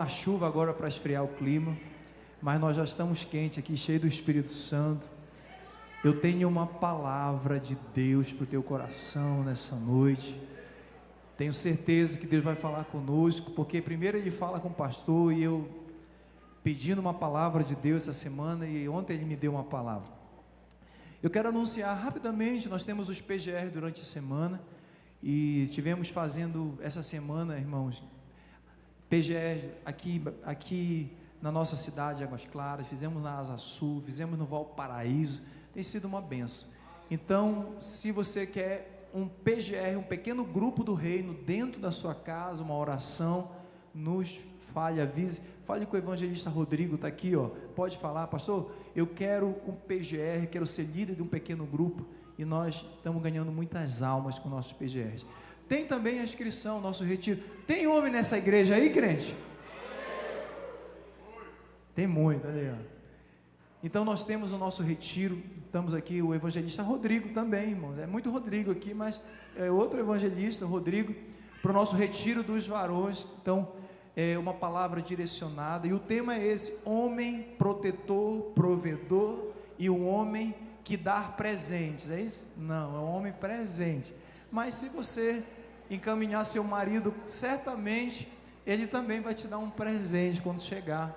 A chuva agora para esfriar o clima, mas nós já estamos quentes aqui, cheio do Espírito Santo. Eu tenho uma palavra de Deus para o teu coração nessa noite. Tenho certeza que Deus vai falar conosco, porque primeiro Ele fala com o pastor e eu pedindo uma palavra de Deus essa semana, e ontem Ele me deu uma palavra. Eu quero anunciar rapidamente, nós temos os PGR durante a semana, e tivemos fazendo essa semana, irmãos, PGR aqui na nossa cidade, Águas Claras, fizemos na Asa Sul, fizemos no Valparaíso, tem sido uma benção. Então, se você quer um PGR, um pequeno grupo do reino dentro da sua casa, uma oração, nos fale, avise, fale com o evangelista Rodrigo, está aqui, ó, pode falar, pastor, eu quero um PGR, quero ser líder de um pequeno grupo, e nós estamos ganhando muitas almas com nossos PGRs. Tem também a inscrição, nosso retiro. Tem homem nessa igreja aí, crente? Tem muito, olha aí, ó. Então nós temos o nosso retiro, estamos aqui, o evangelista Rodrigo também, irmãos, é muito Rodrigo aqui, mas é outro evangelista, Rodrigo, para o nosso retiro dos varões. Então, é uma palavra direcionada, e o tema é esse: homem protetor, provedor, e o homem que dá presentes, é isso? Não, é um homem presente. Mas se você encaminhar seu marido, certamente ele também vai te dar um presente quando chegar,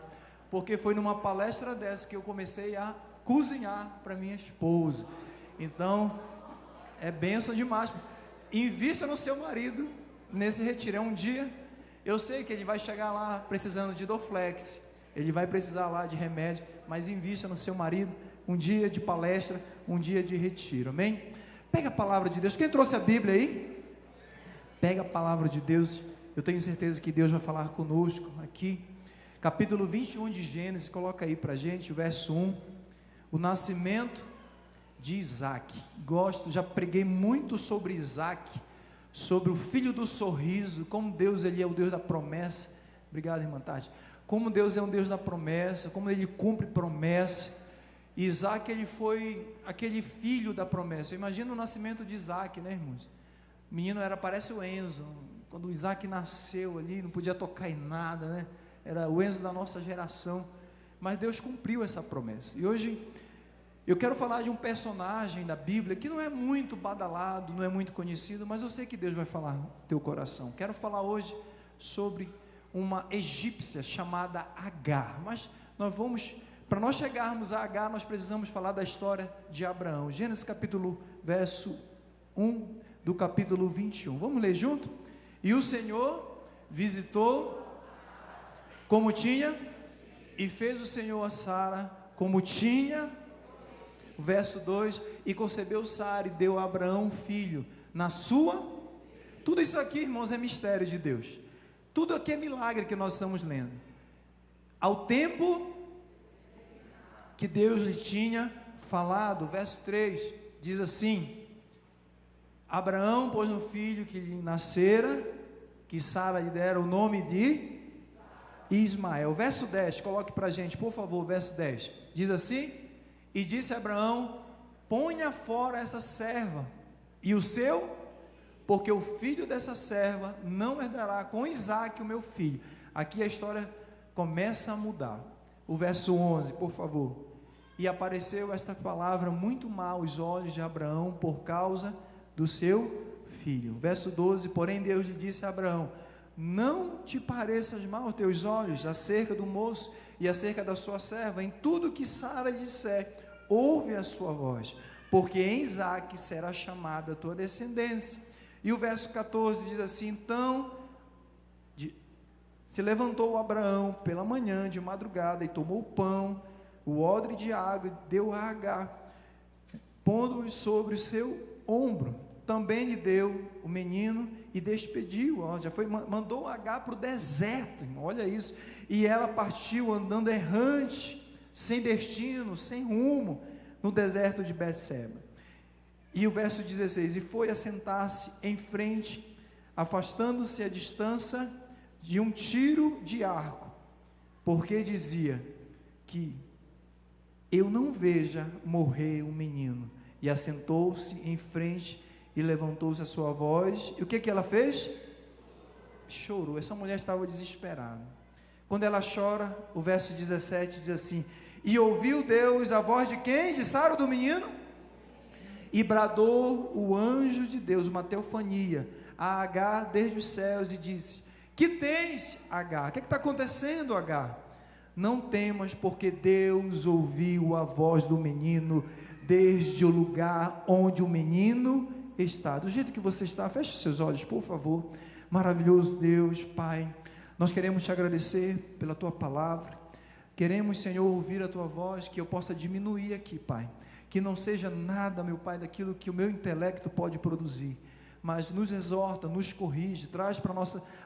porque foi numa palestra dessa que eu comecei a cozinhar para minha esposa. Então é bênção demais. Invista no seu marido nesse retiro. É um dia, eu sei que ele vai chegar lá precisando de Dorflex, ele vai precisar lá de remédio, mas invista no seu marido, um dia de palestra, um dia de retiro, amém? Pega a palavra de Deus. Quem trouxe a Bíblia aí? Pega a palavra de Deus. Eu tenho certeza que Deus vai falar conosco aqui. Capítulo 21 de Gênesis, coloca aí para a gente, o verso 1. O nascimento de Isaac. Gosto, já preguei muito sobre Isaac, sobre o filho do sorriso, como Deus, ele é o Deus da promessa. Obrigado, irmã Tati. Como Deus é um Deus da promessa, como Ele cumpre promessa. Isaac, ele foi aquele filho da promessa. Imagina o nascimento de Isaac, né, irmãos? O menino parece o Enzo. Quando o Isaac nasceu ali, não podia tocar em nada, né? Era o Enzo da nossa geração. Mas Deus cumpriu essa promessa. E hoje eu quero falar de um personagem da Bíblia que não é muito badalado, não é muito conhecido, mas eu sei que Deus vai falar no teu coração. Quero falar hoje sobre uma egípcia chamada Agar. Mas para nós chegarmos a Agar, nós precisamos falar da história de Abraão. Gênesis capítulo, verso 1 do capítulo 21. Vamos ler junto? E o Senhor visitou como tinha, e fez o Senhor a Sara como tinha. O verso 2: e concebeu Sara e deu a Abraão um filho na sua. Tudo isso aqui, irmãos, é mistério de Deus. Tudo aqui é milagre que nós estamos lendo. Ao tempo que Deus lhe tinha falado. O verso 3 diz assim: Abraão pôs no filho que lhe nascera, que Sara lhe dera o nome de Ismael. Verso 10, coloque para a gente, por favor, verso 10, diz assim: e disse Abraão: ponha fora essa serva, e o seu, porque o filho dessa serva não herdará com Isaque o meu filho. Aqui a história começa a mudar. O verso 11, por favor. E apareceu esta palavra muito mal aos olhos de Abraão por causa do seu filho. Verso 12: porém Deus lhe disse a Abraão: não te pareças mal aos teus olhos acerca do moço e acerca da sua serva. Em tudo que Sara disser, ouve a sua voz, porque em Isaque será chamada a tua descendência. E o verso 14 diz assim: então se levantou Abraão pela manhã de madrugada e tomou o pão, o odre de água, e deu a Agar, pondo-os sobre o seu ombro. Também lhe deu o menino e despediu. Mandou Agar para o deserto, irmão, olha isso. E ela partiu andando errante, sem destino, sem rumo, no deserto de Betseba. E o verso 16: e foi assentar-se em frente, afastando-se a distância de um tiro de arco, porque dizia que eu não veja morrer o menino. E assentou-se em frente e levantou-se a sua voz. E o que ela fez? Chorou. Essa mulher estava desesperada. Quando ela chora, o verso 17 diz assim: e ouviu Deus a voz de quem? De Sara, do menino? E bradou o anjo de Deus, uma teofania, a Agar desde os céus, e disse: que tens, Agar? O que está acontecendo, Agar? Não temas, porque Deus ouviu a voz do menino desde o lugar onde o menino está. Do jeito que você está, feche seus olhos, por favor. Maravilhoso Deus, Pai, nós queremos te agradecer pela tua palavra. Queremos, Senhor, ouvir a tua voz, que eu possa diminuir aqui, Pai, que não seja nada, meu Pai, daquilo que o meu intelecto pode produzir, mas nos exorta, nos corrige, traz para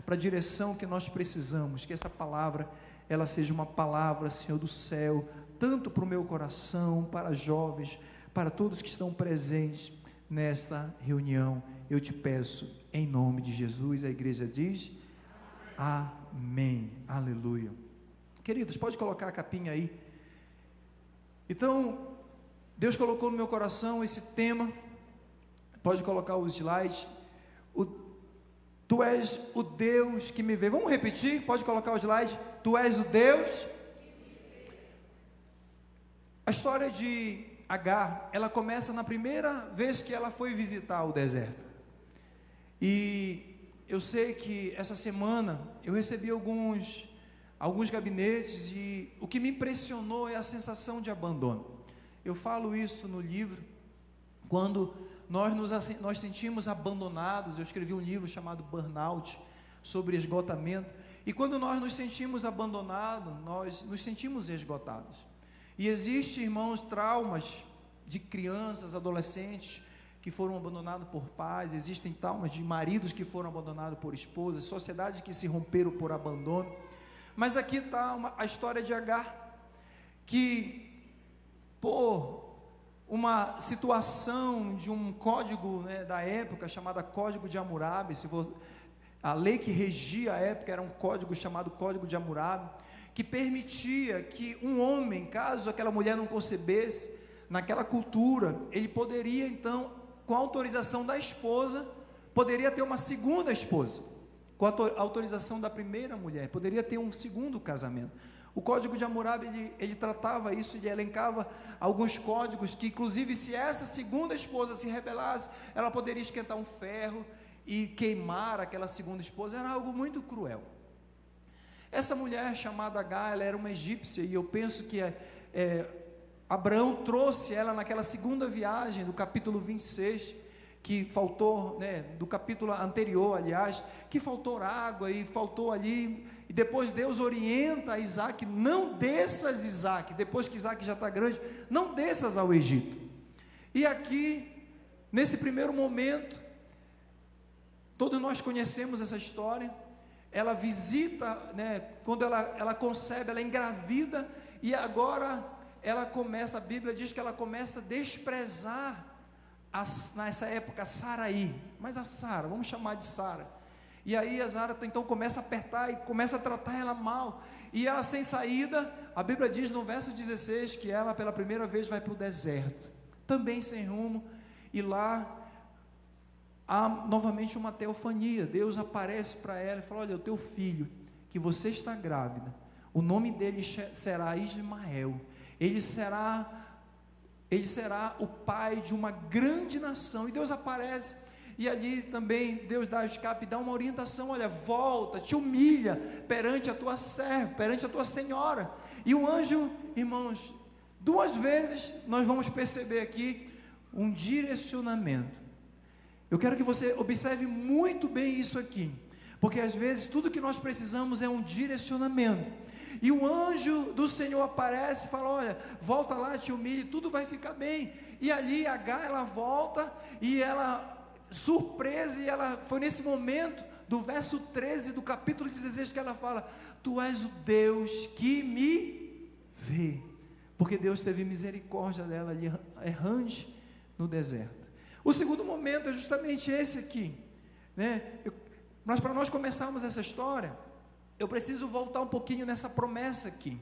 a direção que nós precisamos, que essa palavra, ela seja uma palavra, Senhor, do céu, tanto para o meu coração, para jovens, para todos que estão presentes nesta reunião. Eu te peço, em nome de Jesus. A igreja diz: amém, aleluia. Queridos, pode colocar a capinha aí. Então, Deus colocou no meu coração esse tema. Pode colocar os slides. Tu és o Deus que me vê. Vamos repetir? Pode colocar os slides. Tu és o Deus. A história de Agar, ela começa na primeira vez que ela foi visitar o deserto. E eu sei que essa semana eu recebi alguns gabinetes, e o que me impressionou é a sensação de abandono. Eu falo isso no livro, quando nós sentimos abandonados. Eu escrevi um livro chamado Burnout, sobre esgotamento, e quando nós nos sentimos abandonados, nós nos sentimos esgotados. E existem, irmãos, traumas de crianças, adolescentes que foram abandonados por pais, existem traumas de maridos que foram abandonados por esposas, sociedades que se romperam por abandono. Mas aqui está a história de Agar, que por uma situação de um código, da época, chamada Código de Hammurabi, a lei que regia a época era um código chamado Código de Hammurabi, que permitia que um homem, caso aquela mulher não concebesse, naquela cultura, ele poderia então, com a autorização da esposa, poderia ter uma segunda esposa, com a autorização da primeira mulher, poderia ter um segundo casamento. O Código de Hammurabi, ele tratava isso, ele elencava alguns códigos, que inclusive se essa segunda esposa se rebelasse, ela poderia esquentar um ferro e queimar aquela segunda esposa. Era algo muito cruel. Essa mulher chamada Agar, ela era uma egípcia, e eu penso que Abraão trouxe ela naquela segunda viagem do capítulo 26, que faltou, do capítulo anterior, aliás, que faltou água e faltou ali, e depois Deus orienta a Isaac: não desças, Isaac, depois que Isaac já está grande, não desças ao Egito. E aqui, nesse primeiro momento, todos nós conhecemos essa história. Ela visita, quando ela concebe, ela engravida, e agora ela começa, a Bíblia diz que ela começa a desprezar, nessa época, Saraí, mas a Sara, vamos chamar de Sara. E aí a Sara então começa a apertar e começa a tratar ela mal, e ela sem saída. A Bíblia diz no verso 16 que ela pela primeira vez vai para o deserto, também sem rumo, e lá há novamente uma teofania. Deus aparece para ela e fala: olha, o teu filho, que você está grávida, o nome dele será Ismael, ele será o pai de uma grande nação. E Deus aparece, e ali também Deus dá escape, dá uma orientação: olha, volta, te humilha perante a tua serva, perante a tua senhora. E o anjo, irmãos, duas vezes nós vamos perceber aqui um direcionamento. Eu quero que você observe muito bem isso aqui, porque às vezes tudo que nós precisamos é um direcionamento. E o anjo do Senhor aparece e fala: olha, volta lá, te humilhe, tudo vai ficar bem. E ali Agar, ela volta, e ela, surpresa, e ela, foi nesse momento, do verso 13 do capítulo 16, que ela fala: tu és o Deus que me vê, porque Deus teve misericórdia dela ali, errante no deserto. O segundo momento é justamente esse aqui, mas para nós começarmos essa história, eu preciso voltar um pouquinho nessa promessa aqui.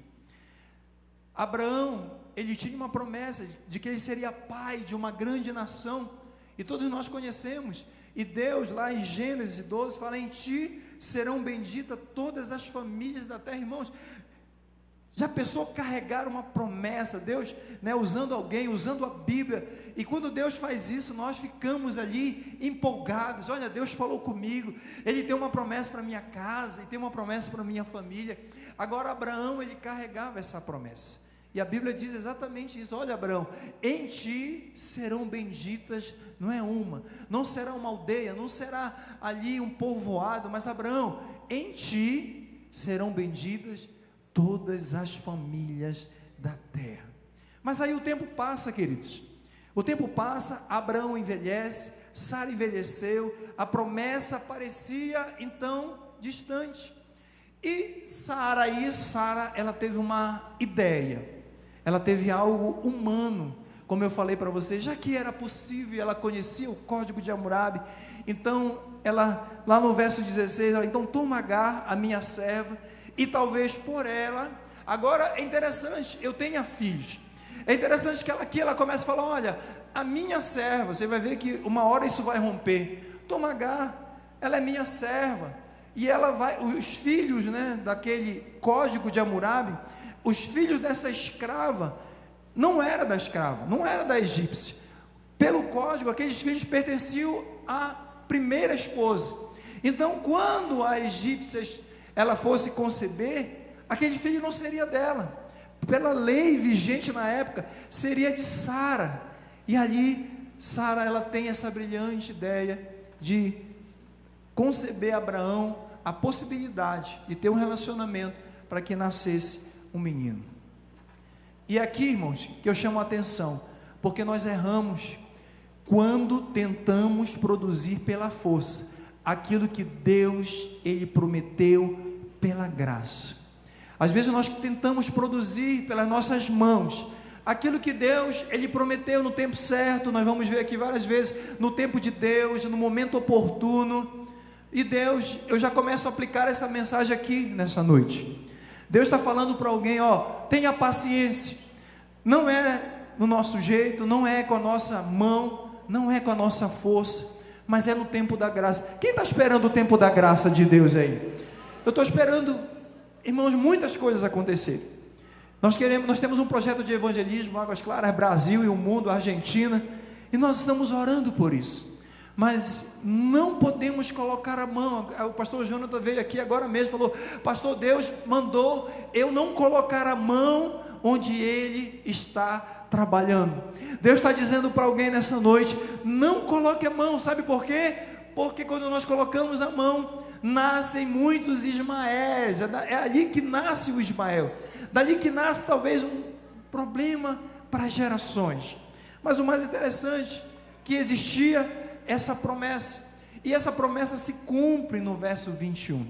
Abraão, ele tinha uma promessa de que ele seria pai de uma grande nação, e todos nós conhecemos, e Deus lá em Gênesis 12 fala: em ti serão benditas todas as famílias da terra. Irmãos, já pensou carregar uma promessa, Deus, né, usando alguém, usando a Bíblia, e quando Deus faz isso, nós ficamos ali empolgados. Olha, Deus falou comigo, Ele tem uma promessa para minha casa, e tem uma promessa para minha família. Agora Abraão, ele carregava essa promessa, e a Bíblia diz exatamente isso. Olha, Abraão, em ti serão benditas, não é uma, não será uma aldeia, não será ali um povoado, mas Abraão, em ti serão benditas todas as famílias da terra. Mas aí o tempo passa, queridos, o tempo passa, Abraão envelhece, Sara envelheceu, a promessa parecia então distante, e Sara, ela teve uma ideia, ela teve algo humano, como eu falei para vocês, já que era possível, ela conhecia o código de Hammurabi, então ela, lá no verso 16, ela, então toma Agar, a minha serva, e talvez por ela, agora é interessante, eu tenha filhos, é interessante que ela começa a falar, olha, a minha serva, você vai ver que uma hora isso vai romper, toma Agar, ela é minha serva, e ela vai, os filhos, né, daquele código de Hammurabi, os filhos dessa escrava, não era da escrava, não era da egípcia, pelo código, aqueles filhos pertenciam à primeira esposa, então quando a egípcia ela fosse conceber, aquele filho não seria dela, pela lei vigente na época, seria de Sara, e ali, Sara, ela tem essa brilhante ideia, de conceber Abraão, a possibilidade, de ter um relacionamento, para que nascesse um menino, e aqui, irmãos, que eu chamo a atenção, porque nós erramos, quando tentamos produzir pela força, aquilo que Deus, Ele prometeu, pela graça. Às vezes nós tentamos produzir pelas nossas mãos, aquilo que Deus, Ele prometeu no tempo certo, nós vamos ver aqui várias vezes, no tempo de Deus, no momento oportuno, e Deus, eu já começo a aplicar essa mensagem aqui, nessa noite, Deus está falando para alguém, ó, tenha paciência, não é no nosso jeito, não é com a nossa mão, não é com a nossa força, mas é no tempo da graça. Quem está esperando o tempo da graça de Deus aí? Eu estou esperando, irmãos, muitas coisas acontecerem. Nós temos um projeto de evangelismo, Águas Claras, Brasil e o mundo, Argentina, e nós estamos orando por isso, mas não podemos colocar a mão. O pastor Jonathan veio aqui agora mesmo, falou, pastor, Deus mandou eu não colocar a mão onde Ele está trabalhando. Deus está dizendo para alguém nessa noite, não coloque a mão, sabe por quê? Porque quando nós colocamos a mão, nascem muitos Ismaéis, é ali que nasce o Ismael, dali que nasce talvez um problema para as gerações, mas o mais interessante, que existia essa promessa, e essa promessa se cumpre no verso 21,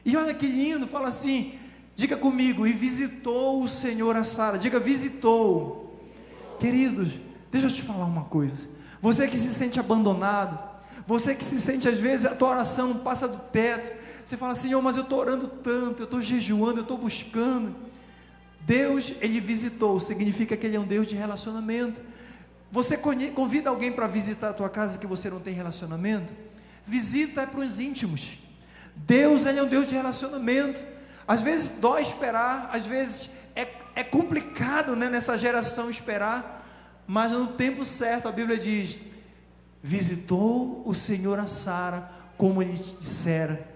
e olha que lindo, fala assim, diga comigo, e visitou o Senhor a Sara, diga visitou, queridos, deixa eu te falar uma coisa, você que se sente abandonado, você que se sente às vezes, a tua oração não passa do teto, você fala, Senhor, mas eu estou orando tanto, eu estou jejuando, eu estou buscando, Deus, Ele visitou, significa que Ele é um Deus de relacionamento. Você convida alguém para visitar a tua casa que você não tem relacionamento? Visita é para os íntimos. Deus, Ele é um Deus de relacionamento. Às vezes dói esperar, às vezes é complicado, né, nessa geração esperar, mas no tempo certo a Bíblia diz, visitou o Senhor a Sara, como Ele dissera,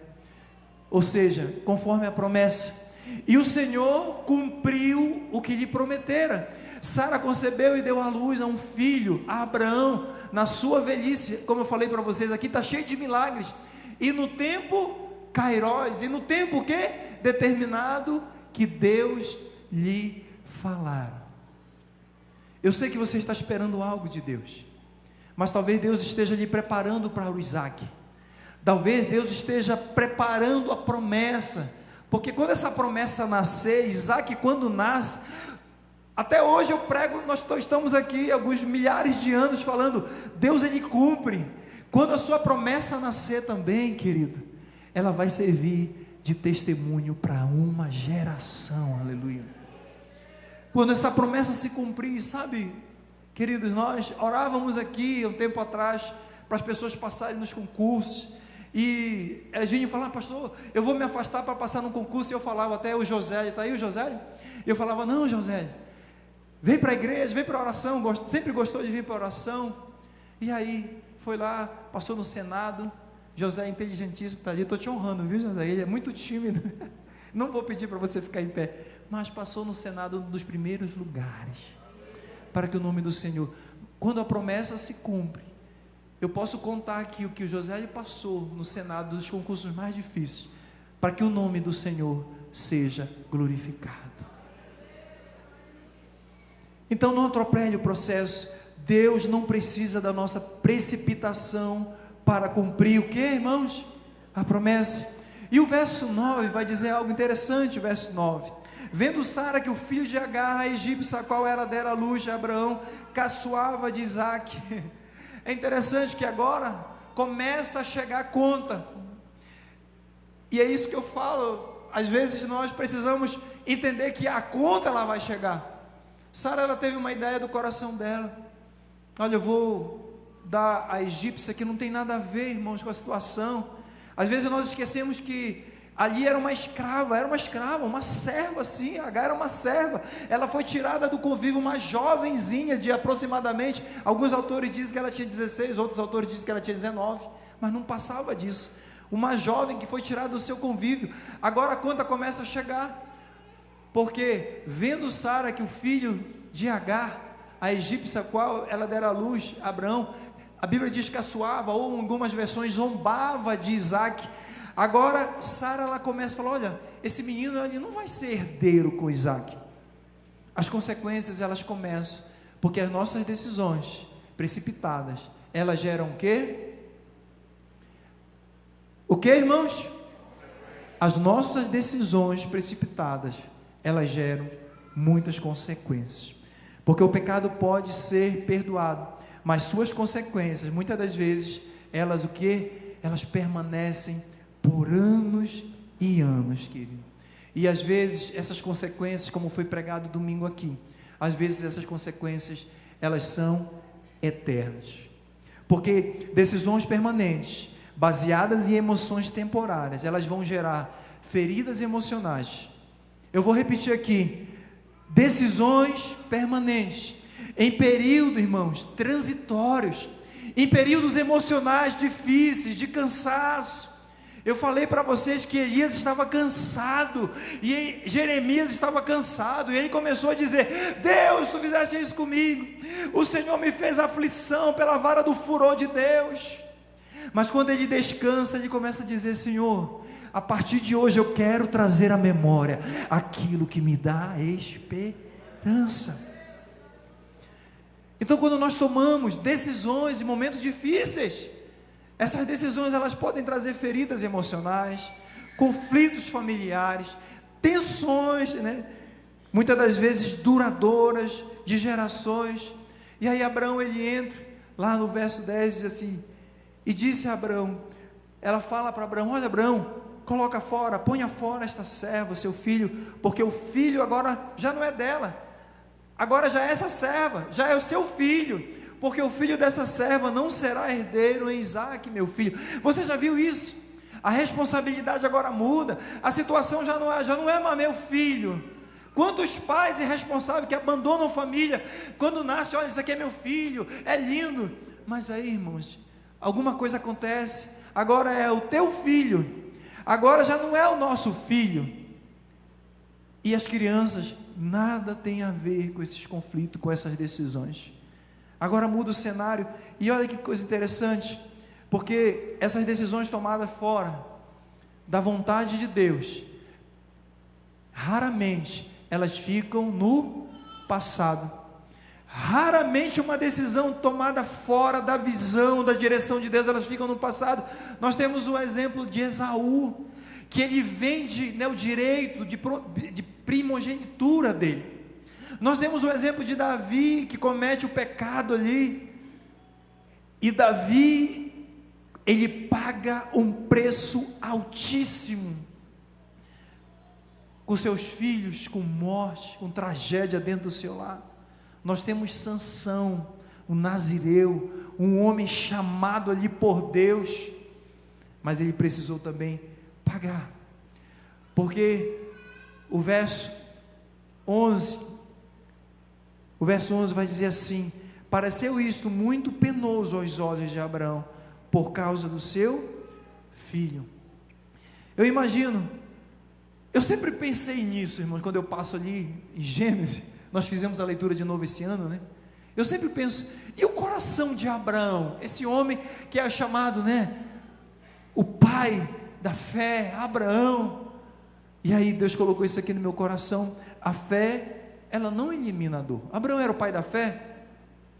ou seja, conforme a promessa, e o Senhor cumpriu o que lhe prometera. Sara concebeu e deu à luz a um filho, a Abraão, na sua velhice, como eu falei para vocês aqui, está cheio de milagres, e no tempo Kairos, e no tempo o que? Determinado, que Deus lhe falara. Eu sei que você está esperando algo de Deus, mas talvez Deus esteja lhe preparando para o Isaac, talvez Deus esteja preparando a promessa, porque quando essa promessa nascer, Isaac quando nasce, até hoje eu prego, nós estamos aqui alguns milhares de anos falando, Deus Ele cumpre, quando a sua promessa nascer também, querido, ela vai servir de testemunho para uma geração, aleluia, quando essa promessa se cumprir, sabe, queridos, nós orávamos aqui um tempo atrás, para as pessoas passarem nos concursos, E elas vinham falar: pastor, eu vou me afastar para passar num concurso. E eu falava até: o José, está aí o José? E eu falava: não, José, vem para a igreja, vem para a oração, sempre gostou de vir para a oração. E aí, foi lá, passou no Senado. José é inteligentíssimo, tá ali, estou te honrando, viu, José? Ele é muito tímido, não vou pedir para você ficar em pé, mas passou no Senado, um dos primeiros lugares, para que o nome do Senhor, quando a promessa se cumpre, eu posso contar aqui o que o José passou no Senado, dos concursos mais difíceis, para que o nome do Senhor seja glorificado. Então não atropele o processo. Deus não precisa da nossa precipitação para cumprir o que, irmãos? A promessa. E o verso 9 vai dizer algo interessante. O verso 9: vendo Sara que o filho de Agar, a egípcia, a qual ela dera a luz de Abraão, caçoava de Isaque. É interessante que agora começa a chegar a conta, e é isso que eu falo, às vezes nós precisamos entender que a conta ela vai chegar. Sara, ela teve uma ideia do coração dela: olha, eu vou dar a egípcia, que não tem nada a ver, irmãos, com a situação. Às vezes nós esquecemos que ali era uma escrava, uma serva, sim. Agar era uma serva, ela foi tirada do convívio, uma jovenzinha de aproximadamente, alguns autores dizem que ela tinha 16, outros autores dizem que ela tinha 19, mas não passava disso, uma jovem que foi tirada do seu convívio. Agora a conta começa a chegar, porque vendo Sara que o filho de Agar, a egípcia, a qual ela dera a luz, Abraão, a Bíblia diz que caçoava, ou em algumas versões zombava de Isaque. Agora Sara, ela começa a falar: olha, esse menino ele não vai ser herdeiro com Isaque. As consequências elas começam, porque as nossas decisões precipitadas, elas geram o quê? O que, irmãos? As nossas decisões precipitadas, elas geram muitas consequências, porque o pecado pode ser perdoado, mas suas consequências, muitas das vezes, elas o que? Elas permanecem por anos e anos, querido. E às vezes essas consequências, como foi pregado domingo aqui, às vezes essas consequências, elas são eternas, porque decisões permanentes, baseadas em emoções temporárias, elas vão gerar feridas emocionais. Eu vou repetir aqui: decisões permanentes, em períodos, irmãos, transitórios, em períodos emocionais difíceis, de cansaço. Eu falei para vocês que Elias estava cansado, e Jeremias estava cansado, e ele começou a dizer: Deus, tu fizeste isso comigo, o Senhor me fez aflição pela vara do furor de Deus. Mas quando ele descansa, ele começa a dizer: Senhor, a partir de hoje eu quero trazer à memória aquilo que me dá esperança. Então, quando nós tomamos decisões em momentos difíceis, essas decisões elas podem trazer feridas emocionais, conflitos familiares, tensões, né? Muitas das vezes duradouras, de gerações. E aí Abraão, ele entra lá no verso 10, diz assim: e disse a Abraão, ela fala para Abraão: olha, Abraão, coloca fora, ponha fora esta serva, seu filho, porque o filho agora já não é dela, agora já é essa serva, já é o seu filho, porque o filho dessa serva não será herdeiro em Isaque, meu filho. Você já viu isso? A responsabilidade agora muda, a situação já não é mais meu filho. Quantos pais irresponsáveis que abandonam a família, quando nasce: olha, isso aqui é meu filho, é lindo, mas aí, irmãos, alguma coisa acontece, agora é o teu filho, agora já não é o nosso filho. E as crianças, nada tem a ver com esses conflitos, com essas decisões. Agora muda o cenário, e olha que coisa interessante, porque essas decisões tomadas fora da vontade de Deus, raramente elas ficam no passado. Raramente uma decisão tomada fora da visão, da direção de Deus, elas ficam no passado. Nós temos o exemplo de Esaú, que ele vende, né, o direito de primogenitura dele. Nós temos o exemplo de Davi, que comete o pecado ali, e Davi, ele paga um preço altíssimo, com seus filhos, com morte, com tragédia dentro do seu lar. Nós temos Sansão, um nazireu, um homem chamado ali por Deus. mas ele precisou também pagar, porque o verso 11 vai dizer assim: pareceu isto muito penoso aos olhos de Abraão, por causa do seu filho. Eu imagino, eu sempre pensei nisso, irmãos, quando eu passo ali em Gênesis, nós fizemos a leitura de novo esse ano, né? Eu sempre penso, e o coração de Abraão, esse homem que é chamado, né, o pai da fé, Abraão. E aí Deus colocou isso aqui no meu coração. A fé, ela não elimina a dor. Abraão era o pai da fé?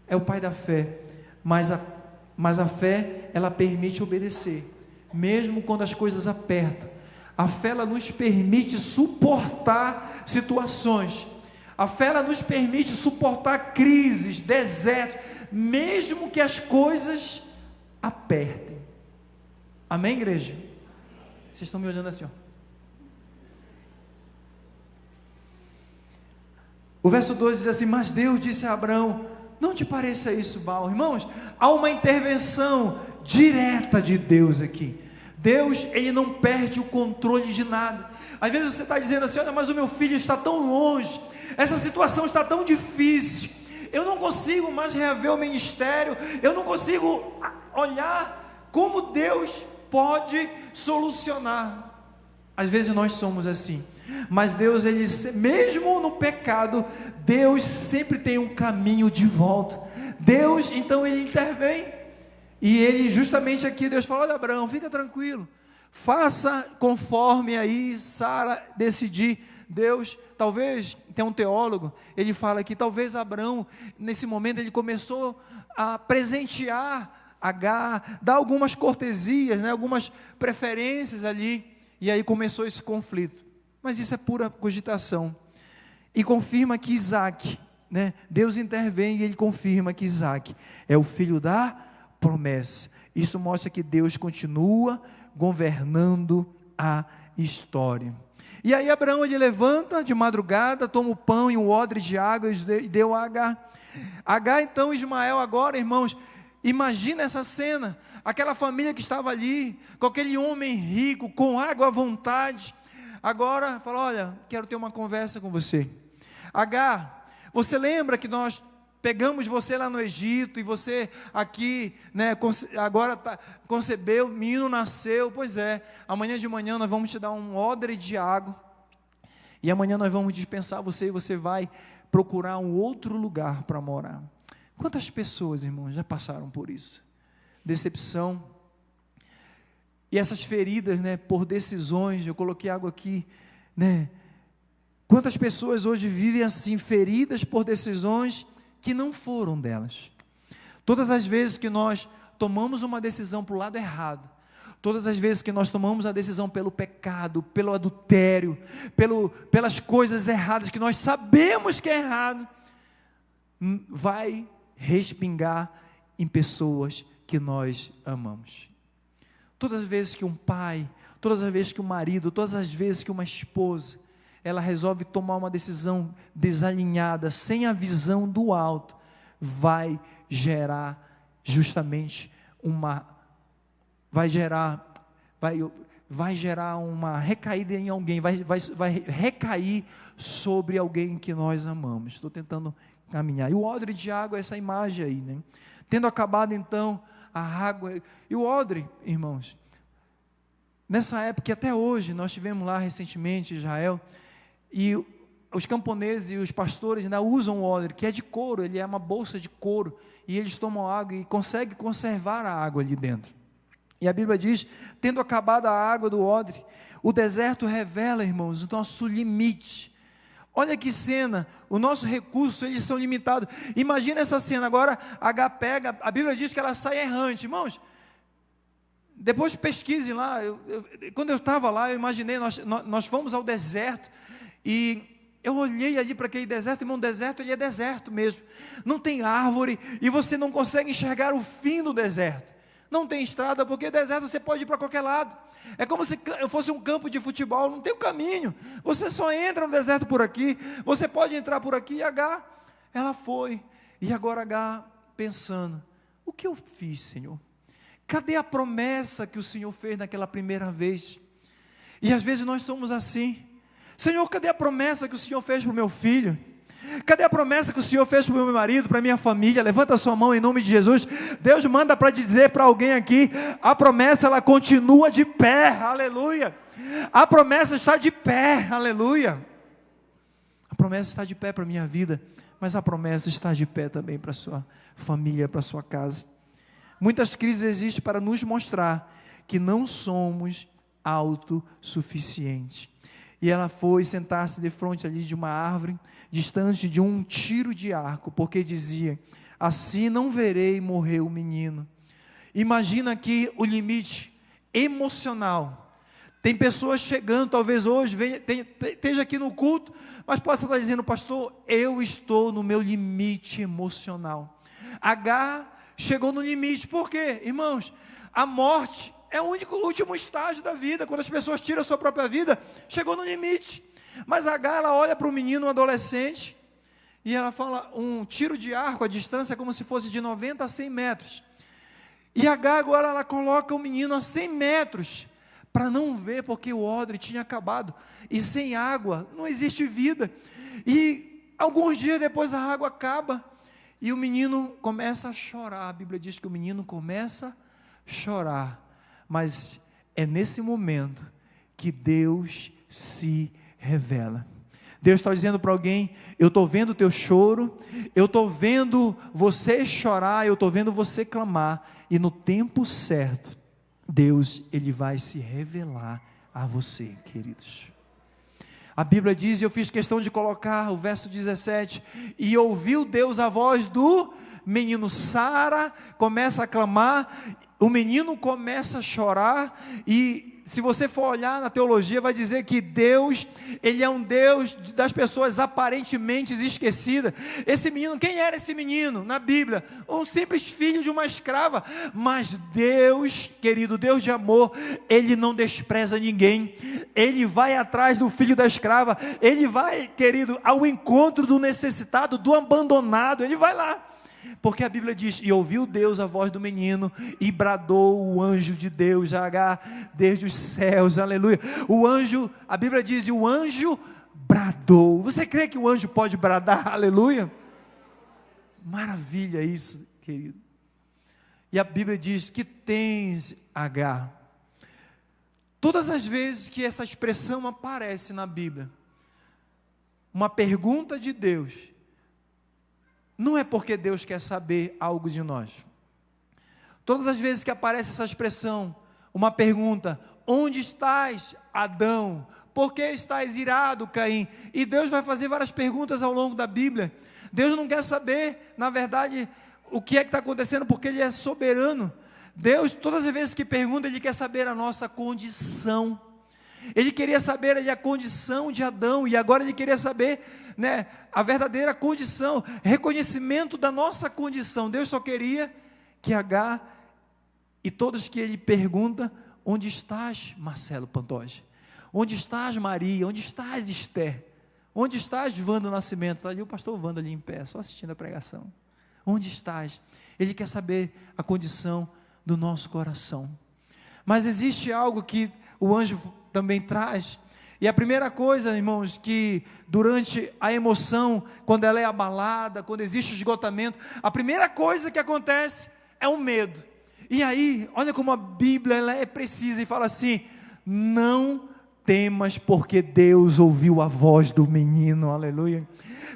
É o pai da fé, mas a fé, ela permite obedecer, mesmo quando as coisas apertam. A fé, ela nos permite suportar situações. A fé, ela nos permite suportar crises, desertos, mesmo que as coisas apertem. Amém, igreja? Vocês estão me olhando assim, ó. O verso 2 diz assim: mas Deus disse a Abraão: não te pareça isso, Baal. Irmãos, há uma intervenção direta de Deus aqui. Deus, ele não perde o controle de nada. Às vezes você está dizendo assim: olha, mas o meu filho está tão longe, essa situação está tão difícil, eu não consigo mais reaver o ministério, eu não consigo olhar como Deus pode solucionar. Às vezes nós somos assim, mas Deus, ele, mesmo no pecado, Deus sempre tem um caminho de volta. Deus, então, ele intervém, e ele, justamente aqui, Deus fala: olha, Abraão, fica tranquilo, faça conforme aí Sara decidir. Deus, talvez, tem um teólogo, ele fala que talvez Abraão, nesse momento, ele começou a presentear Agar, dar algumas cortesias, né, algumas preferências ali, e aí começou esse conflito. Mas isso é pura cogitação, e confirma que Isaac, né, Deus intervém e ele confirma que Isaac é o filho da promessa. Isso mostra que Deus continua governando a história. E aí Abraão, ele levanta de madrugada, toma o pão e um odre de água e deu a Agar. Agar, então, Ismael agora, irmãos, imagina essa cena, aquela família que estava ali, com aquele homem rico, com água à vontade. Agora, fala: olha, quero ter uma conversa com você. Agar, você lembra que nós pegamos você lá no Egito, e você aqui, né, agora concebeu, o menino nasceu? Pois é, amanhã de manhã nós vamos te dar um odre de água, e amanhã nós vamos dispensar você, e você vai procurar um outro lugar para morar. Quantas pessoas, irmãos, já passaram por isso? Decepção, e essas feridas, né, por decisões. Eu coloquei água aqui, né? Quantas pessoas hoje vivem assim, feridas por decisões que não foram delas. Todas as vezes que nós tomamos uma decisão para o lado errado, todas as vezes que nós tomamos a decisão pelo pecado, pelo adultério, pelas coisas erradas que nós sabemos que é errado, vai respingar em pessoas que nós amamos. Todas as vezes que um pai, todas as vezes que um marido, todas as vezes que uma esposa, ela resolve tomar uma decisão desalinhada, sem a visão do alto, vai gerar justamente vai gerar uma recaída em alguém, vai recair sobre alguém que nós amamos. Estou tentando caminhar. E o odre de água é essa imagem aí, né? Tendo acabado então a água, e o odre, irmãos, nessa época, até hoje, nós tivemos lá recentemente em Israel, e os camponeses e os pastores ainda usam o odre, que é de couro, ele é uma bolsa de couro, e eles tomam água e conseguem conservar a água ali dentro. E a Bíblia diz: tendo acabado a água do odre, o deserto revela, irmãos, o nosso limite. Olha que cena, o nosso recurso, eles são limitados. Imagina essa cena. Agora Agar pega, a Bíblia diz que ela sai errante. Irmãos, depois pesquisem lá. Quando eu estava lá, eu imaginei, nós fomos ao deserto, e eu olhei ali para aquele deserto. Irmão, o deserto, ele é deserto mesmo, não tem árvore, e você não consegue enxergar o fim do deserto. Não tem estrada, porque deserto você pode ir para qualquer lado. É como se fosse um campo de futebol, não tem o caminho, você só entra no deserto por aqui, você pode entrar por aqui. E Agar, ela foi, e agora Agar pensando: o que eu fiz, Senhor? Cadê a promessa que o Senhor fez naquela primeira vez? E às vezes nós somos assim: Senhor, cadê a promessa que o Senhor fez para o meu filho? Cadê a promessa que o Senhor fez para o meu marido, para a minha família? Levanta a sua mão em nome de Jesus. Deus manda para dizer para alguém aqui: a promessa ela continua de pé, aleluia. A promessa está de pé, aleluia. A promessa está de pé para a minha vida, mas a promessa está de pé também para a sua família, para a sua casa. Muitas crises existem para nos mostrar que não somos autossuficientes. E ela foi sentar-se de frente ali de uma árvore, distante de um tiro de arco, porque dizia: assim não verei morrer o menino. Imagina aqui o limite emocional. Tem pessoas chegando, talvez hoje, esteja aqui no culto, mas possa estar dizendo: pastor, eu estou no meu limite emocional. Agar chegou no limite. Por quê, irmãos? A morte é o último estágio da vida. Quando as pessoas tiram a sua própria vida, chegou no limite. Mas Agar, ela olha para o menino, um adolescente, e ela fala: um tiro de arco, a distância é como se fosse de 90 a 100 metros. E Agar agora, ela coloca o menino a 100 metros, para não ver, porque o odre tinha acabado, e sem água não existe vida. E alguns dias depois a água acaba, e o menino começa a chorar. A Bíblia diz que o menino começa a chorar, mas é nesse momento que Deus se revela. Deus está dizendo para alguém: eu estou vendo o teu choro, eu estou vendo você chorar, eu estou vendo você clamar, e no tempo certo, Deus, Ele vai se revelar a você, queridos. A Bíblia diz, e eu fiz questão de colocar o verso 17, e ouviu Deus a voz do menino. Sara começa a clamar, o menino começa a chorar, e se você for olhar na teologia, vai dizer que Deus, Ele é um Deus das pessoas aparentemente esquecidas. Esse menino, quem era esse menino na Bíblia? Um simples filho de uma escrava, mas Deus, querido, Deus de amor, Ele não despreza ninguém. Ele vai atrás do filho da escrava, Ele vai, querido, ao encontro do necessitado, do abandonado, Ele vai lá. Porque a Bíblia diz: e ouviu Deus a voz do menino, e bradou o anjo de Deus a Agar desde os céus, aleluia. O anjo, a Bíblia diz, e o anjo bradou. Você crê que o anjo pode bradar? Aleluia. Maravilha isso, querido. E a Bíblia diz: que tens, Agar? Todas as vezes que essa expressão aparece na Bíblia, uma pergunta de Deus, não é porque Deus quer saber algo de nós. Todas as vezes que aparece essa expressão, uma pergunta: onde estás, Adão? Por que estás irado, Caim? E Deus vai fazer várias perguntas ao longo da Bíblia. Deus não quer saber, na verdade, o que é que está acontecendo, porque Ele é soberano. Deus, todas as vezes que pergunta, Ele quer saber a nossa condição. Ele queria saber a condição de Adão, e agora Ele queria saber, a verdadeira condição, reconhecimento da nossa condição. Deus só queria que Agar, e todos que Ele pergunta: onde estás, Marcelo Pantoja? Onde estás, Maria? Onde estás, Esther? Onde estás, Wanda Nascimento? Está ali o pastor Wanda ali em pé, só assistindo a pregação. Onde estás? Ele quer saber a condição do nosso coração. Mas existe algo que o anjo também traz, e a primeira coisa, irmãos, que durante a emoção, quando ela é abalada, quando existe o esgotamento, a primeira coisa que acontece é o medo. E aí, olha como a Bíblia ela é precisa, e fala assim: não temas, porque Deus ouviu a voz do menino, aleluia.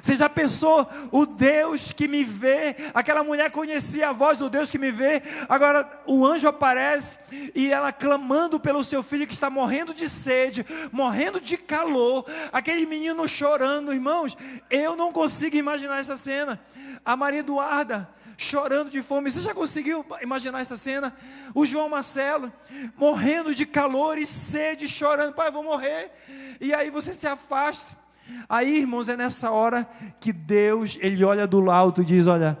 Você já pensou, o Deus que me vê? Aquela mulher conhecia a voz do Deus que me vê. Agora o anjo aparece, e ela clamando pelo seu filho que está morrendo de sede, morrendo de calor, aquele menino chorando. Irmãos, eu não consigo imaginar essa cena. A Maria Eduarda chorando de fome. Você já conseguiu imaginar essa cena? O João Marcelo morrendo de calor e sede, chorando: pai, eu vou morrer. E aí você se afasta. Aí, irmãos, é nessa hora que Deus, Ele olha do alto e diz: olha,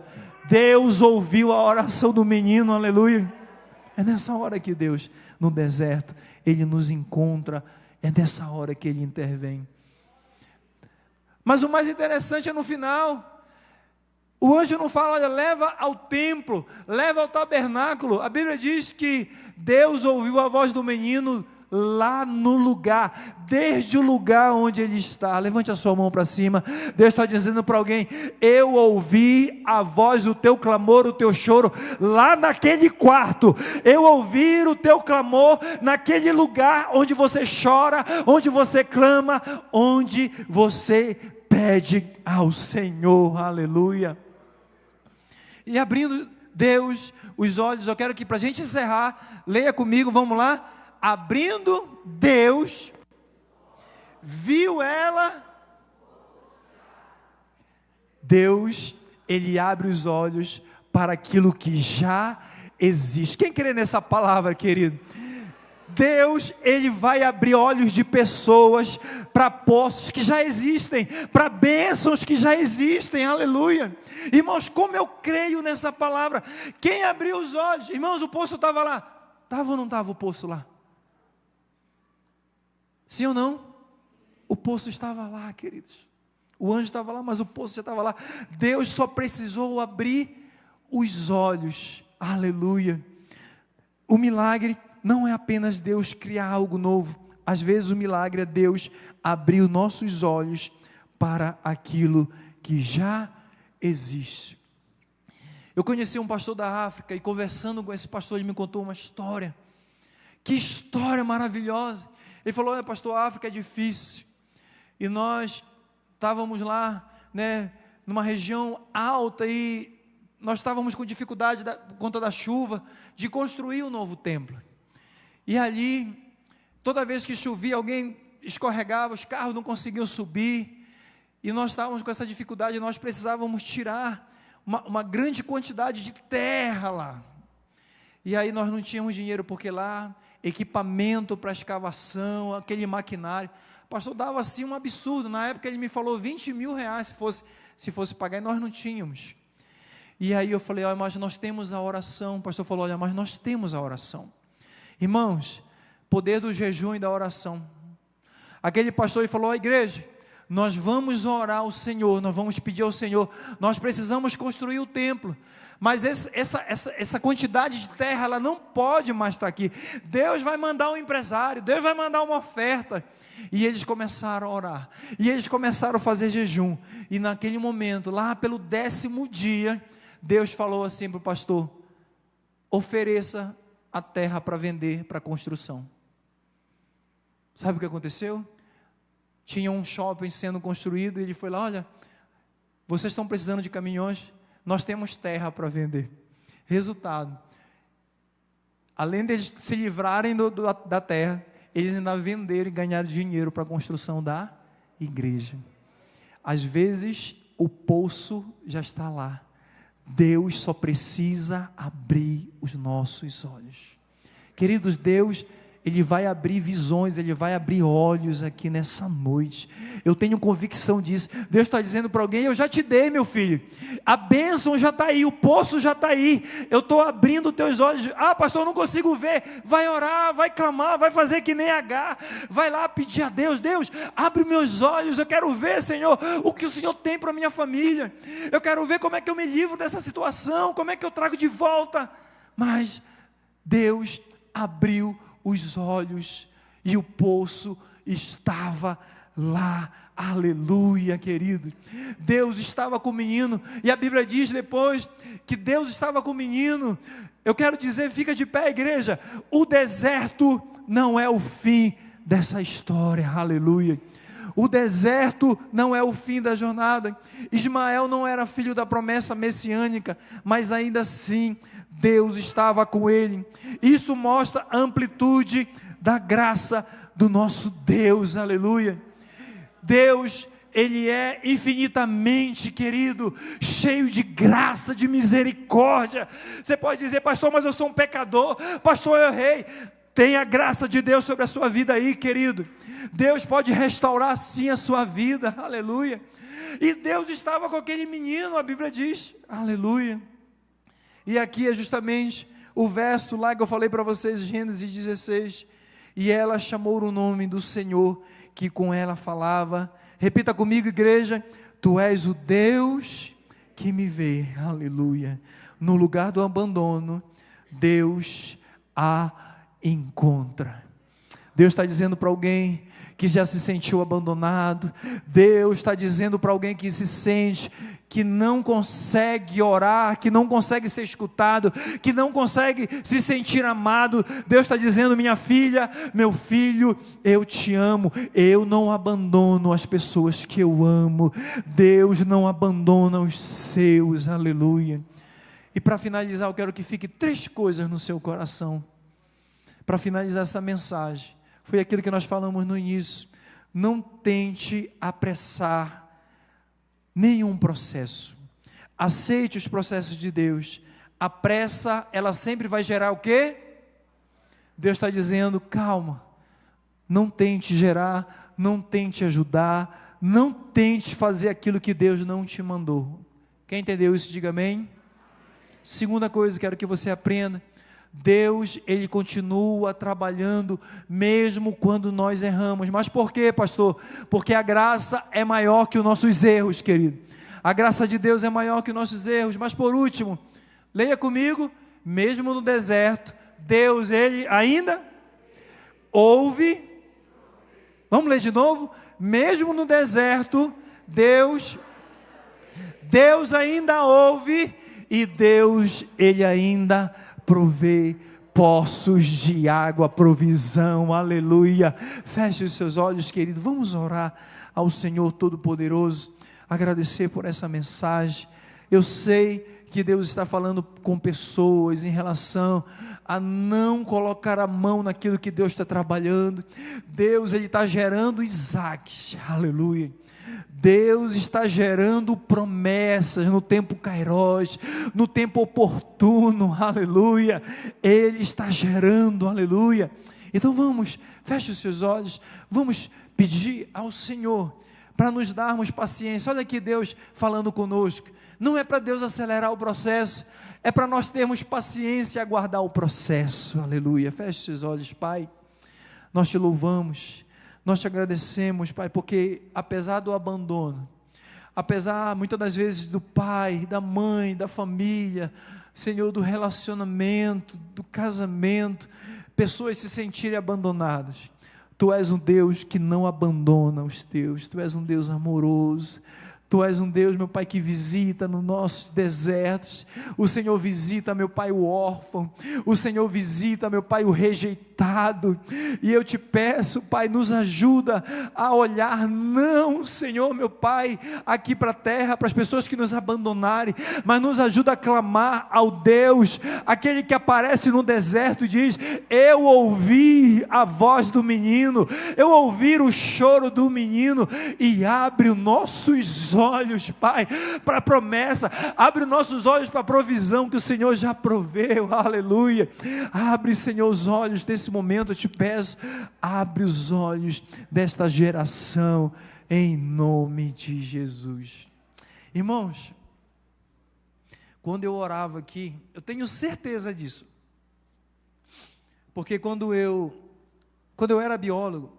Deus ouviu a oração do menino, aleluia. É nessa hora que Deus, no deserto, Ele nos encontra, é nessa hora que Ele intervém. Mas o mais interessante é no final. O anjo não fala, olha, leva ao templo, leva ao tabernáculo. A Bíblia diz que Deus ouviu a voz do menino lá no lugar, desde o lugar onde ele está. Levante a sua mão para cima. Deus está dizendo para alguém: eu ouvi a voz do teu clamor, o teu choro, lá naquele quarto. Eu ouvi o teu clamor naquele lugar onde você chora, onde você clama, onde você pede ao Senhor. Aleluia. E abrindo Deus os olhos, eu quero que, para a gente encerrar, leia comigo, vamos lá. Abrindo Deus, viu ela. Deus, Ele abre os olhos para aquilo que já existe. Quem crê nessa palavra, querido? Deus, Ele vai abrir olhos de pessoas para poços que já existem, para bênçãos que já existem, aleluia. Irmãos, como eu creio nessa palavra. Quem abriu os olhos? Irmãos, o poço estava lá. Estava ou não estava o poço lá? Sim ou não? O poço estava lá, queridos. O anjo estava lá, mas o poço já estava lá. Deus só precisou abrir os olhos, aleluia. O milagre não é apenas Deus criar algo novo. Às vezes o milagre é Deus abrir os nossos olhos para aquilo que já existe. Eu conheci um pastor da África, e conversando com esse pastor, ele me contou uma história. Que história maravilhosa. Ele falou: olha, pastor, a África é difícil, e nós estávamos lá, né, numa região alta, e nós estávamos com dificuldade, por conta da chuva, de construir um novo templo. E ali, toda vez que chovia, alguém escorregava, os carros não conseguiam subir, e nós estávamos com essa dificuldade, nós precisávamos tirar uma grande quantidade de terra lá. E aí nós não tínhamos dinheiro, porque lá, equipamento para escavação, aquele maquinário, o pastor dava assim um absurdo. Na época ele me falou 20 mil reais se fosse pagar, e nós não tínhamos. E aí eu falei: olha, mas nós temos a oração. O pastor falou: olha, mas nós temos a oração. Irmãos, poder do jejum e da oração. Aquele pastor falou: ó, igreja, nós vamos orar ao Senhor, nós vamos pedir ao Senhor, nós precisamos construir o templo, mas essa quantidade de terra, ela não pode mais estar aqui. Deus vai mandar um empresário, Deus vai mandar uma oferta. E eles começaram a orar, e eles começaram a fazer jejum, e naquele momento, lá pelo 10º dia, Deus falou assim para o pastor: ofereça a terra para vender, para construção. Sabe o que aconteceu? Tinha um shopping sendo construído, e ele foi lá: olha, vocês estão precisando de caminhões, nós temos terra para vender. Resultado, além de eles se livrarem da terra, eles ainda venderam e ganharam dinheiro para a construção da igreja. Às vezes o poço já está lá, Deus só precisa abrir os nossos olhos. Queridos, Deus, Ele vai abrir visões, Ele vai abrir olhos aqui nessa noite. Eu tenho convicção disso. Deus está dizendo para alguém: eu já te dei, meu filho, a bênção já está aí, o poço já está aí, eu estou abrindo os teus olhos. Ah, pastor, eu não consigo ver. Vai orar, vai clamar, vai fazer que nem Agar, vai lá pedir a Deus: Deus, abre meus olhos, eu quero ver, Senhor, o que o Senhor tem para a minha família, eu quero ver como é que eu me livro dessa situação, como é que eu trago de volta. Mas Deus abriu os olhos, e o poço estava lá, aleluia, querido. Deus estava com o menino, e a Bíblia diz depois, que Deus estava com o menino. Eu quero dizer, fica de pé, igreja, o deserto não é o fim dessa história, aleluia. O deserto não é o fim da jornada. Ismael não era filho da promessa messiânica, mas ainda assim, Deus estava com ele. Isso mostra a amplitude da graça do nosso Deus, aleluia. Deus, Ele é infinitamente, querido, cheio de graça, de misericórdia. Você pode dizer: pastor, mas eu sou um pecador, pastor, eu errei. Tem a graça de Deus sobre a sua vida aí, querido. Deus pode restaurar sim a sua vida, aleluia. E Deus estava com aquele menino, a Bíblia diz, aleluia. E aqui é justamente o verso lá que eu falei para vocês, Gênesis 16. E ela chamou o nome do Senhor que com ela falava. Repita comigo, igreja: tu és o Deus que me vê, aleluia, no lugar do abandono, Deus a encontra. Deus está dizendo para alguém que já se sentiu abandonado, Deus está dizendo para alguém que se sente, que não consegue orar, que não consegue ser escutado, que não consegue se sentir amado, Deus está dizendo: minha filha, meu filho, eu te amo, eu não abandono as pessoas que eu amo, Deus não abandona os seus, aleluia. E para finalizar, eu quero que fique 3 coisas no seu coração, para finalizar essa mensagem. Foi aquilo que nós falamos no início: não tente apressar nenhum processo, aceite os processos de Deus. A pressa, ela sempre vai gerar o quê? Deus está dizendo: calma, não tente gerar, não tente ajudar, não tente fazer aquilo que Deus não te mandou. Quem entendeu isso, diga amém. Segunda coisa, quero que você aprenda: Deus, Ele continua trabalhando, mesmo quando nós erramos. Mas por quê, pastor? Porque a graça é maior que os nossos erros, querido. A graça de Deus é maior que os nossos erros. Mas por último, leia comigo: mesmo no deserto, Deus, Ele ainda ouve. Vamos ler de novo? Mesmo no deserto, Deus ainda ouve, e Deus, Ele ainda provê poços de água, provisão, aleluia. Feche os seus olhos, querido, vamos orar ao Senhor Todo-Poderoso, agradecer por essa mensagem. Eu sei que Deus está falando com pessoas em relação a não colocar a mão naquilo que Deus está trabalhando. Deus, Ele está gerando Isaac, aleluia. Deus está gerando promessas no tempo kairós, no tempo oportuno, aleluia. Ele está gerando, aleluia. Então vamos, feche os seus olhos, vamos pedir ao Senhor para nos darmos paciência. Olha aqui Deus falando conosco. Não é para Deus acelerar o processo, é para nós termos paciência e aguardar o processo, aleluia. Feche os seus olhos, Pai. Nós te louvamos, nós te agradecemos, Pai, porque apesar do abandono, apesar muitas das vezes do pai, da mãe, da família, Senhor, do relacionamento, do casamento, pessoas se sentirem abandonadas, Tu és um Deus que não abandona os teus, Tu és um Deus amoroso, Tu és um Deus, meu Pai, que visita nos nossos desertos. O Senhor visita, meu Pai, o órfão. O Senhor visita, meu Pai, o rejeitado. E eu te peço, Pai, nos ajuda a olhar, não, Senhor, meu Pai, aqui para a terra, para as pessoas que nos abandonarem, mas nos ajuda a clamar ao Deus, aquele que aparece no deserto e diz: eu ouvi a voz do menino, eu ouvi o choro do menino, e abre os nossos olhos, Pai, para a promessa, abre os nossos olhos para a provisão que o Senhor já proveu, aleluia. Abre, Senhor, os olhos desse momento, eu te peço, abre os olhos desta geração, em nome de Jesus. Irmãos, quando eu orava aqui, eu tenho certeza disso, porque quando eu era biólogo,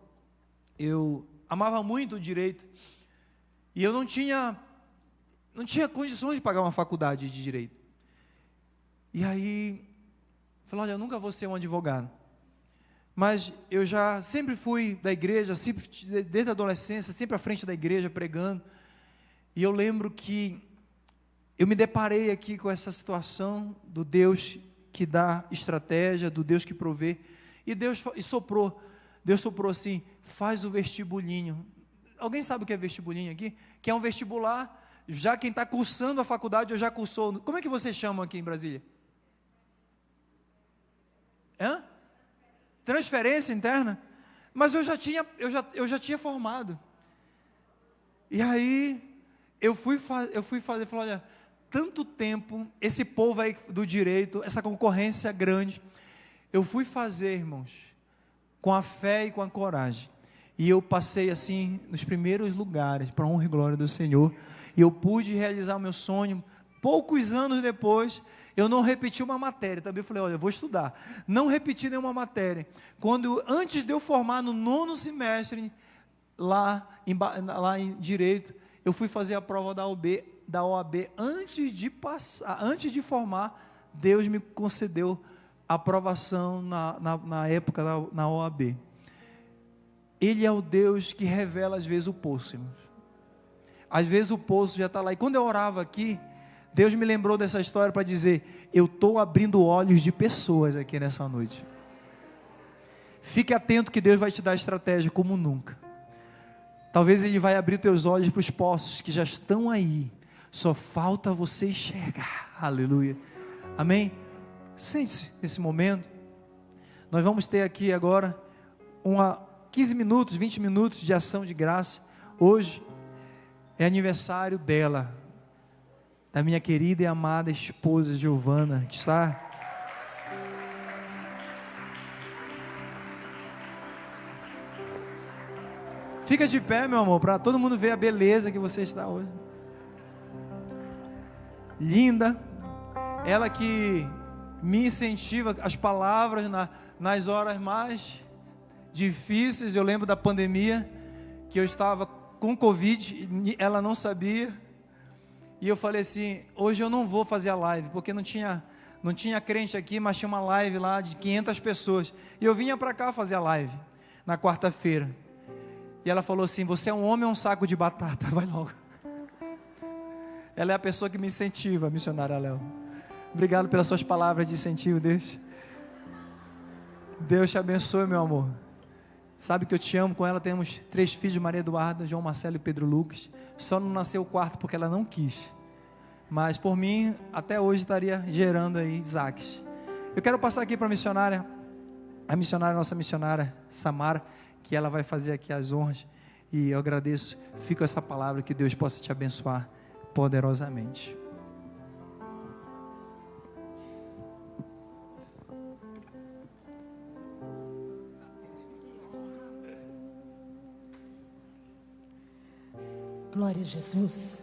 eu amava muito o direito, e eu não tinha condições de pagar uma faculdade de direito. E aí, falei: olha, eu nunca vou ser um advogado. Mas eu já sempre fui da igreja, sempre, desde a adolescência, sempre à frente da igreja, pregando. E eu lembro que eu me deparei aqui com essa situação do Deus que dá estratégia, do Deus que provê. E Deus soprou assim: faz o vestibulinho. Alguém sabe o que é vestibulinho aqui? Que é um vestibular, já quem está cursando a faculdade ou já cursou. Como é que vocês chamam aqui em Brasília? Transferência interna? Mas eu já tinha formado. E aí, eu fui fazer, falei: olha, tanto tempo, esse povo aí do direito, essa concorrência grande, eu fui fazer, irmãos, com a fé e com a coragem. E eu passei assim, nos primeiros lugares, para a honra e glória do Senhor, e eu pude realizar o meu sonho. Poucos anos depois, eu não repeti uma matéria, também falei: olha, eu vou estudar. Não repeti nenhuma matéria. Antes de eu formar no 9º semestre, lá em Direito, eu fui fazer a prova da OAB da OAB, antes de formar, Deus me concedeu aprovação na época na OAB. Ele é o Deus que revela às vezes o poço, irmãos. Às vezes o poço já está lá. E quando eu orava aqui, Deus me lembrou dessa história para dizer: eu estou abrindo olhos de pessoas aqui nessa noite. Fique atento que Deus vai te dar estratégia como nunca. Talvez Ele vai abrir teus olhos para os poços que já estão aí. Só falta você enxergar. Aleluia. Amém? Sente-se nesse momento. Nós vamos ter aqui agora 15 minutos, 20 minutos de ação de graça. Hoje é aniversário dela, da minha querida e amada esposa Giovana, que está... Fica de pé, meu amor, para todo mundo ver a beleza que você está hoje. Linda, ela que me incentiva as palavras nas horas mais difíceis. Eu lembro da pandemia, que eu estava com Covid, ela não sabia, e eu falei assim: hoje eu não vou fazer a live, porque não tinha crente aqui, mas tinha uma live lá de 500 pessoas, e eu vinha para cá fazer a live, na quarta-feira, e ela falou assim: você é um homem ou um saco de batata? Vai logo. Ela é a pessoa que me incentiva, a missionária Léo. Obrigado pelas suas palavras de incentivo, Deus. Deus te abençoe, meu amor. Sabe que eu te amo. Com ela temos 3 filhos, Maria Eduarda, João Marcelo e Pedro Lucas. Só não nasceu o 4 porque ela não quis. Mas por mim, até hoje estaria gerando aí Isaques. Eu quero passar aqui para a missionária, nossa missionária Samara, que ela vai fazer aqui as honras. E eu agradeço, fico com essa palavra, que Deus possa te abençoar poderosamente. Glória a Jesus.